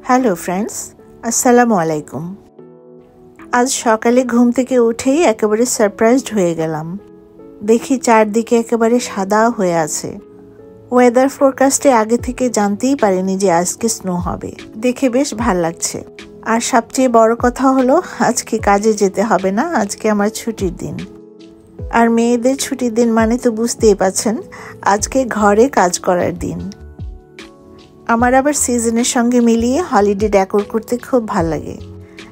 Hello friends, আসসালামু আলাইকুম। আজ সকালে ঘুম থেকে উঠেই একেবারে সারপ্রাইজড হয়ে গেলাম। দেখি চারদিকে একেবারে সাদা হয়ে আছে। ওয়েদার ফোরকাস্টে আগে থেকে জানতেই পারিনি যে আজকে স্নো হবে। দেখে বেশ ভাল লাগছে। আর সবচেয়ে বড় কথা হলো আজকে কাজে যেতে হবে না, আজকে আমার ছুটির দিন। আর মেয়েদের ছুটির দিন মানে তো বুঝতেই পাচ্ছেন, আজকে ঘরে কাজ করার দিন। আমার আবার সিজনের সঙ্গে মিলিয়ে হলিডে ডেকোর করতে খুব ভাল লাগে।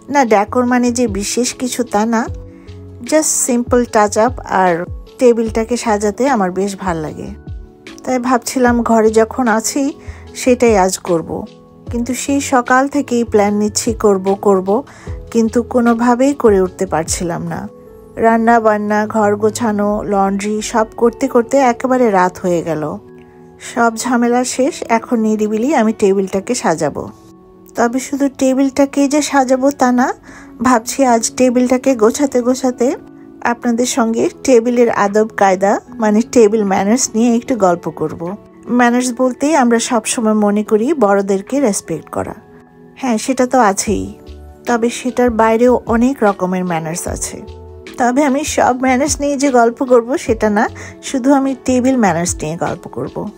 না, ডেকোর মানে যে বিশেষ কিছু তা না, জাস্ট সিম্পল টাচ আপ আর টেবিলটাকে সাজাতে আমার বেশ ভাল লাগে। তাই ভাবছিলাম ঘরে যখন আছি সেটাই আজ করব। কিন্তু সেই সকাল থেকেই প্ল্যান নিচ্ছি করব, কিন্তু কোনোভাবেই করে উঠতে পারছিলাম না। রান্না বান্না, ঘর গোছানো, লন্ড্রি সব করতে করতে একেবারে রাত হয়ে গেল। সব ঝামেলা শেষ, এখন নিরিবিলি আমি টেবিলটাকে সাজাবো। তবে শুধু টেবিলটাকেই যে সাজাবো তা না, ভাবছি আজ টেবিলটাকে গোছাতে গোছাতে আপনাদের সঙ্গে টেবিলের আদব কায়দা মানে টেবিল ম্যানার্স নিয়ে একটু গল্প করব। ম্যানার্স বলতেই আমরা সবসময় মনে করি বড়দেরকে রেসপেক্ট করা। হ্যাঁ, সেটা তো আছেই, তবে সেটার বাইরেও অনেক রকমের ম্যানার্স আছে। তবে আমি সব ম্যানার্স নিয়ে যে গল্প করব সেটা না, শুধু আমি টেবিল ম্যানার্স নিয়ে গল্প করব।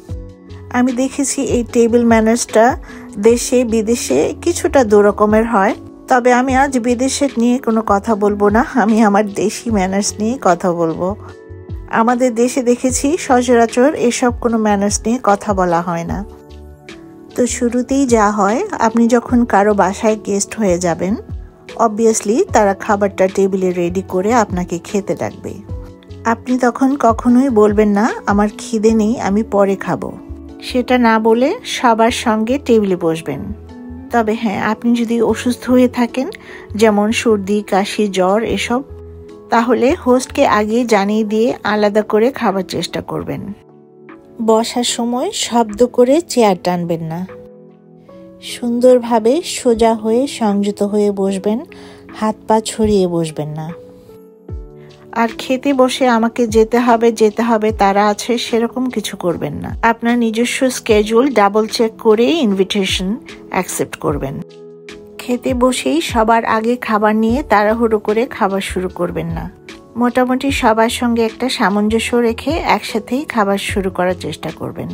আমি দেখেছি এই টেবিল ম্যানার্সটা দেশে বিদেশে কিছুটা দু রকমের হয়, তবে আমি আজ বিদেশের নিয়ে কোনো কথা বলবো না, আমি আমার দেশি ম্যানার্স নিয়ে কথা বলবো। আমাদের দেশে দেখেছি সচরাচর এসব কোনো ম্যানার্স নিয়ে কথা বলা হয় না। তো শুরুতেই যা হয়, আপনি যখন কারো বাসায় গেস্ট হয়ে যাবেন, অবভিয়াসলি তারা খাবারটা টেবিলে রেডি করে আপনাকে খেতে ডাকবে। আপনি তখন কখনোই বলবেন না আমার খিদে নেই, আমি পরে খাবো। সেটা না বলে সবার সঙ্গে টেবিলে বসবেন। তবে হ্যাঁ, আপনি যদি অসুস্থ হয়ে থাকেন, যেমন সর্দি, কাশি, জ্বর এসব, তাহলে হোস্টকে আগে জানিয়ে দিয়ে আলাদা করে খাবার চেষ্টা করবেন। বসার সময় শব্দ করে চেয়ার টানবেন না। সুন্দরভাবে সোজা হয়ে সংযত হয়ে বসবেন, হাত পা ছড়িয়ে বসবেন না। আর খেতে বসে আমাকে যেতে হবে তারা আছে সেরকম কিছু করবেন না। আপনার নিজস্ব স্কেজুল ডাবল চেক করে ইনভিটেশন অ্যাকসেপ্ট করবেন। খেতে বসেই সবার আগে খাবার নিয়ে তাড়াহুড়ো করে খাবার শুরু করবেন না। মোটামুটি সবার সঙ্গে একটা সামঞ্জস্য রেখে একসাথেই খাবার শুরু করার চেষ্টা করবেন।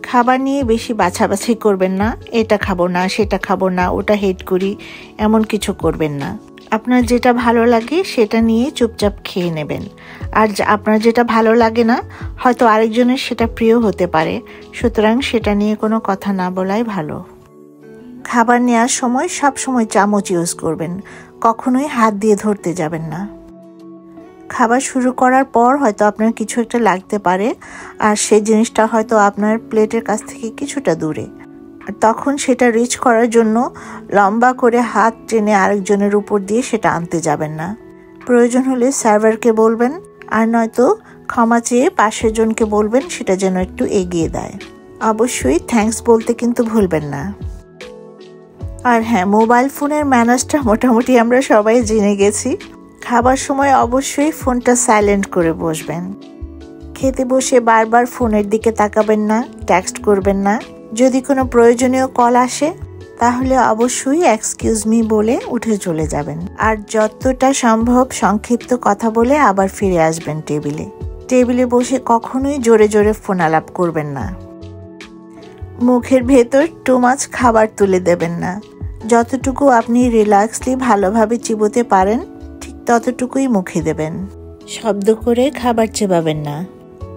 খাবার নিয়ে বেশি বাছাবাছি করবেন না, এটা খাবো না, সেটা খাবো না, ওটা হেট করি, এমন কিছু করবেন না। আপনার যেটা ভালো লাগে সেটা নিয়ে চুপচাপ খেয়ে নেবেন। আর আপনার যেটা ভালো লাগে না, হয়তো আরেকজনের সেটা প্রিয় হতে পারে, সুতরাং সেটা নিয়ে কোনো কথা না বলাই ভালো। খাবার নেওয়ার সময় সব সময় চামচ ইউজ করবেন, কখনোই হাত দিয়ে ধরতে যাবেন না। খাবার শুরু করার পর হয়তো আপনার কিছু একটা লাগতে পারে, আর সেই জিনিসটা হয়তো আপনার প্লেটের কাছ থেকে কিছুটা দূরে। তখন সেটা রিচ করার জন্য লম্বা করে হাত টেনে আরেকজনের উপর দিয়ে সেটা আনতে যাবেন না। প্রয়োজন হলে সার্ভারকে বলবেন, আর নয়তো ক্ষমা চেয়ে পাশের জনকে বলবেন সেটা যেন একটু এগিয়ে দেয়। অবশ্যই থ্যাঙ্কস বলতে কিন্তু ভুলবেন না। আর হ্যাঁ, মোবাইল ফোনের ম্যানার্সটা মোটামুটি আমরা সবাই জেনে গেছি। খাবার সময় অবশ্যই ফোনটা সাইলেন্ট করে বসবেন। খেতে বসে বারবার ফোনের দিকে তাকাবেন না, টেক্সট করবেন না। যদি কোনো প্রয়োজনীয় কল আসে তাহলে অবশ্যই এক্সকিউজ মি বলে উঠে চলে যাবেন। আর যতটা সম্ভব সংক্ষিপ্ত কথা বলে আবার ফিরে আসবেন টেবিলে। টেবিলে বসে কখনোই জোরে জোরে ফোন আলাপ করবেন না। মুখের ভেতর টু মাছ খাবার তুলে দেবেন না। যতটুকু আপনি রিল্যাক্সলি ভালোভাবে চিবোতে পারেন ঠিক ততটুকুই মুখে দেবেন। শব্দ করে খাবার চেবাবেন না।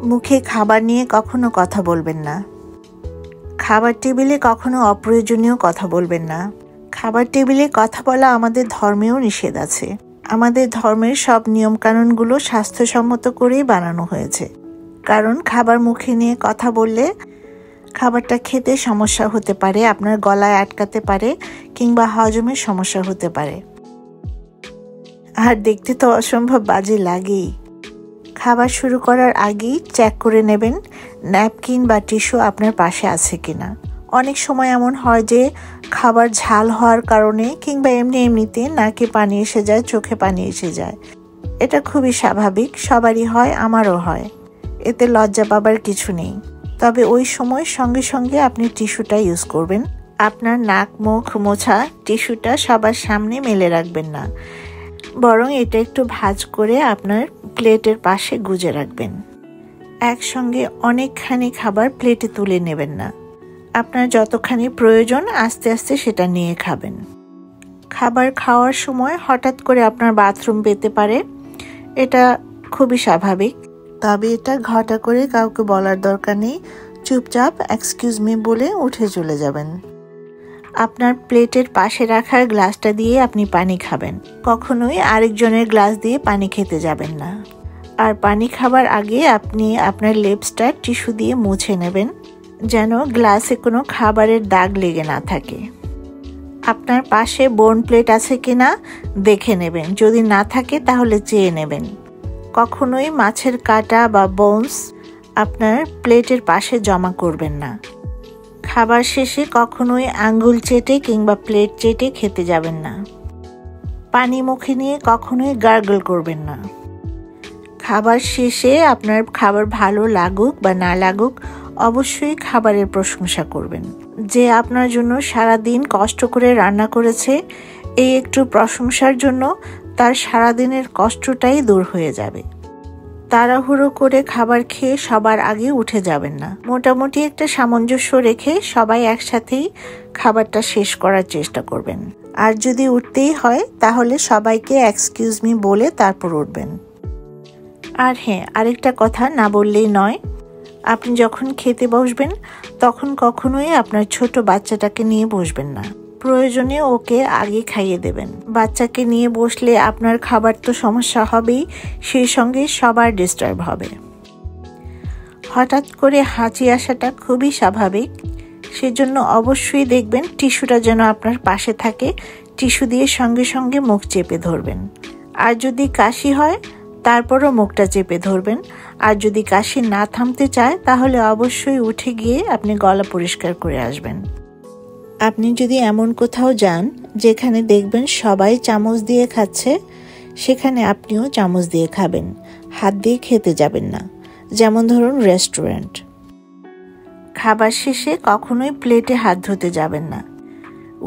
মুখে খাবার নিয়ে কখনো কথা বলবেন না। খাবার টেবিলে কখনো অপ্রয়োজনীয় কথা বলবেন না। খাবার টেবিলে কথা বলা আমাদের ধর্মেও নিষেধ আছে। আমাদের ধর্মের সব নিয়মকানুনগুলো স্বাস্থ্যসম্মত করেই বানানো হয়েছে। কারণ খাবার মুখে নিয়ে কথা বললে খাবারটা খেতে সমস্যা হতে পারে, আপনার গলায় আটকাতে পারে, কিংবা হজমের সমস্যা হতে পারে। আর দেখতে তো অসম্ভব বাজে লাগেই। খাবার শুরু করার আগেই চেক করে নেবেন ন্যাপকিন বা টিস্যু আপনার পাশে আছে কিনা। অনেক সময় এমন হয় যে খাবার ঝাল হওয়ার কারণে কিংবা এমনিতে নাকে পানি এসে যায়, চোখে পানি এসে যায়। এটা খুবই স্বাভাবিক, সবারই হয়, আমারও হয়। এতে লজ্জা পাবার কিছু নেই। তবে ওই সময় সঙ্গে সঙ্গে আপনি টিস্যুটা ইউজ করবেন। আপনার নাক মুখ মোছা টিস্যুটা সবার সামনে মেলে রাখবেন না, বরং এটা একটু ভাঁজ করে আপনার প্লেটের পাশে গুজে রাখবেন। একসঙ্গে অনেকখানি খাবার প্লেটে তুলে নেবেন না, আপনার যতখানি প্রয়োজন আস্তে আস্তে সেটা নিয়ে খাবেন। খাবার খাওয়ার সময় হঠাৎ করে আপনার বাথরুম পেতে পারে, এটা খুবই স্বাভাবিক, তবে এটা ঘটা করে কাউকে বলার দরকার নেই। চুপচাপ এক্সকিউজ মি বলে উঠে চলে যাবেন। আপনার প্লেটের পাশে রাখার গ্লাসটা দিয়ে আপনি পানি খাবেন, কখনোই আরেকজনের গ্লাস দিয়ে পানি খেতে যাবেন না। আর পানি খাবার আগে আপনি আপনার লিপসটা টিস্যু দিয়ে মুছে নেবেন, যেন গ্লাসে কোনো খাবারের দাগ লেগে না থাকে। আপনার পাশে বোন প্লেট আছে কিনা দেখে নেবেন, যদি না থাকে তাহলে চেয়ে নেবেন। কখনোই মাছের কাঁটা বা বোনস আপনার প্লেটের পাশে জমা করবেন না। খাবার শেষে কখনোই আঙ্গুল চেটে কিংবা প্লেট চেটে খেতে যাবেন না। পানি মুখে নিয়ে কখনোই গার্গল করবেন না। খাবার শেষে আপনার খাবার ভালো লাগুক বা না লাগুক অবশ্যই খাবারের প্রশংসা করবেন। যে আপনার জন্য সারাদিন কষ্ট করে রান্না করেছে, এই একটু প্রশংসার জন্য তার সারাদিনের কষ্টটাই দূর হয়ে যাবে। তাড়াহুড়ো করে খাবার খেয়ে সবার আগে উঠে যাবেন না। মোটামুটি একটা সামঞ্জস্য রেখে সবাই একসাথেই খাবারটা শেষ করার চেষ্টা করবেন। আর যদি উঠতেই হয় তাহলে সবাইকে এক্সকিউজ মি বলে তারপর উঠবেন। আর হ্যাঁ, আরেকটা কথা না বললেই নয়, আপনি যখন খেতে বসবেন তখন কখনোই আপনার ছোট বাচ্চাটাকে নিয়ে বসবেন না। প্রয়োজনে ওকে আগে খাইয়ে দেবেন। বাচ্চাকে নিয়ে বসলে আপনার খাবার তো সমস্যা হবেই, সেই সঙ্গে সবার ডিস্টার্ব হবে। হঠাৎ করে হাঁচি আসাটা খুবই স্বাভাবিক, সেজন্য অবশ্যই দেখবেন টিস্যুটা যেন আপনার পাশে থাকে। টিস্যু দিয়ে সঙ্গে সঙ্গে মুখ চেপে ধরবেন। আর যদি কাশি হয় তারপরও মুখটা চেপে ধরবেন। আর যদি কাশি না থামতে চায় তাহলে অবশ্যই উঠে গিয়ে আপনি গলা পরিষ্কার করে আসবেন। আপনি যদি এমন কোথাও যান যেখানে দেখবেন সবাই চামচ দিয়ে খাচ্ছে, সেখানে আপনিও চামচ দিয়ে খাবেন, হাত দিয়ে খেতে যাবেন না। যেমন ধরুন রেস্টুরেন্ট। খাবার শেষে কখনোই প্লেটে হাত ধুতে যাবেন না।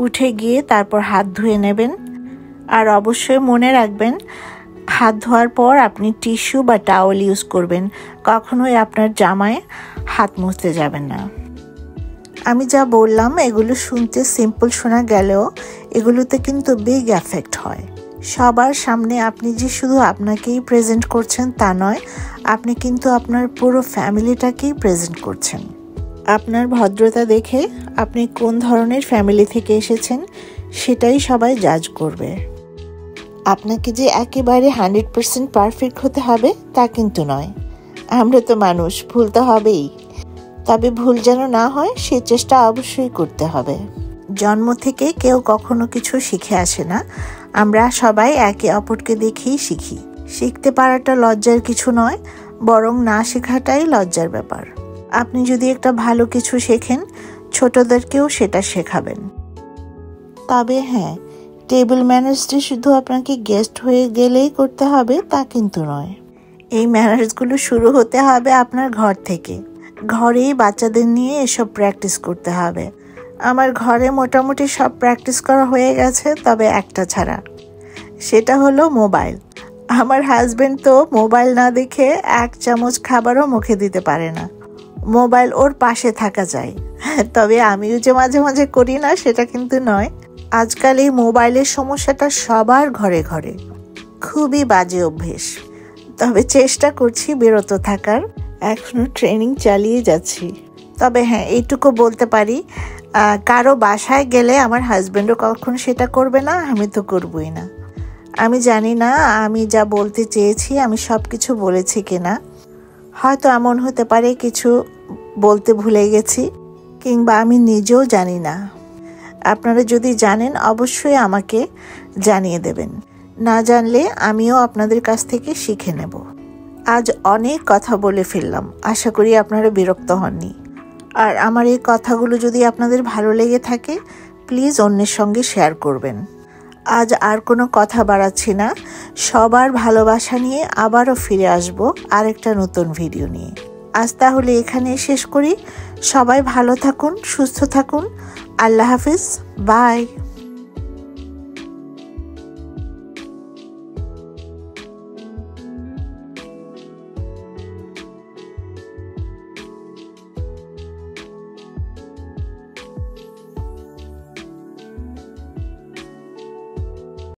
উঠে গিয়ে তারপর হাত ধুয়ে নেবেন। আর অবশ্যই মনে রাখবেন, হাত ধোয়ার পর আপনি টিস্যু বা টাওয়েল ইউজ করবেন, কখনোই আপনার জামায় হাত মুছতে যাবেন না। আমি যা বললাম এগুলো শুনতে সিম্পল শোনা গেলেও এগুলোতে কিন্তু বিগ এফেক্ট হয়। সবার সামনে আপনি যে শুধু আপনাকেই প্রেজেন্ট করছেন তা নয়, আপনি কিন্তু আপনার পুরো ফ্যামিলিটাকেই প্রেজেন্ট করছেন। আপনার ভদ্রতা দেখে আপনি কোন ধরনের ফ্যামিলি থেকে এসেছেন সেটাই সবাই জাজ করবে। আপনাকে যে একেবারে 100% পারফেক্ট হতে হবে তা কিন্তু নয়। আমরা তো মানুষ, ভুল তো হবেই, তবে ভুল যেন না হয় সে চেষ্টা অবশ্যই করতে হবে। জন্ম থেকে কেউ কখনো কিছু শিখে আসে না, আমরা সবাই একে অপরকে দেখেই শিখি। শিখতে পারাটা লজ্জার কিছু নয়, বরং না শেখাটাই লজ্জার ব্যাপার। আপনি যদি একটা ভালো কিছু শেখেন, ছোটদেরকেও সেটা শেখাবেন। তবে হ্যাঁ, টেবিল ম্যানার্সটি শুধু আপনাকে গেস্ট হয়ে গেলেই করতে হবে তা কিন্তু নয়। এই ম্যানার্সগুলো শুরু হতে হবে আপনার ঘর থেকে। ঘরেই বাচ্চাদের নিয়ে এসব প্র্যাকটিস করতে হবে। আমার ঘরে মোটামুটি সব প্র্যাকটিস করা হয়ে গেছে, তবে একটা ছাড়া, সেটা হলো মোবাইল। আমার হাজবেন্ড তো মোবাইল না দেখে এক চামচ খাবারও মুখে দিতে পারে না। মোবাইল ওর পাশে থাকা চাই। তবে আমিও যে মাঝে মাঝে করি না সেটা কিন্তু নয়। আজকাল এই মোবাইলের সমস্যাটা সবার ঘরে ঘরে, খুবই বাজে অভ্যেস। তবে চেষ্টা করছি বিরত থাকার, এখনো ট্রেনিং চালিয়ে যাচ্ছি। তবে হ্যাঁ, এইটুকু বলতে পারি, কারো বাসায় গেলে আমার হাজবেন্ডও কখন সেটা করবে না, আমি তো করবই না। আমি জানি না আমি যা বলতে চেয়েছি আমি সব কিছু বলেছি কিনা। হয়তো এমন হতে পারে কিছু বলতে ভুলে গেছি, কিংবা আমি নিজেও জানি না। আপনারা যদি জানেন অবশ্যই আমাকে জানিয়ে দেবেন। না জানলে আমিও আপনাদের কাছ থেকে শিখে নেব। আজ অনেক কথা বলে ফেললাম, আশা করি আপনারা বিরক্ত হননি। আর আমার এই কথাগুলো যদি আপনাদের ভালো লেগে থাকে, প্লিজ অন্যের সঙ্গে শেয়ার করবেন। আজ আর কোনো কথা বাড়াচ্ছি না, সবার ভালোবাসা নিয়ে আবারও ফিরে আসব আরেকটা নতুন ভিডিও নিয়ে। আজ তাহলে এখানে শেষ করি। সবাই ভালো থাকুন, সুস্থ থাকুন, আল্লাহ হাফিজ, বাই।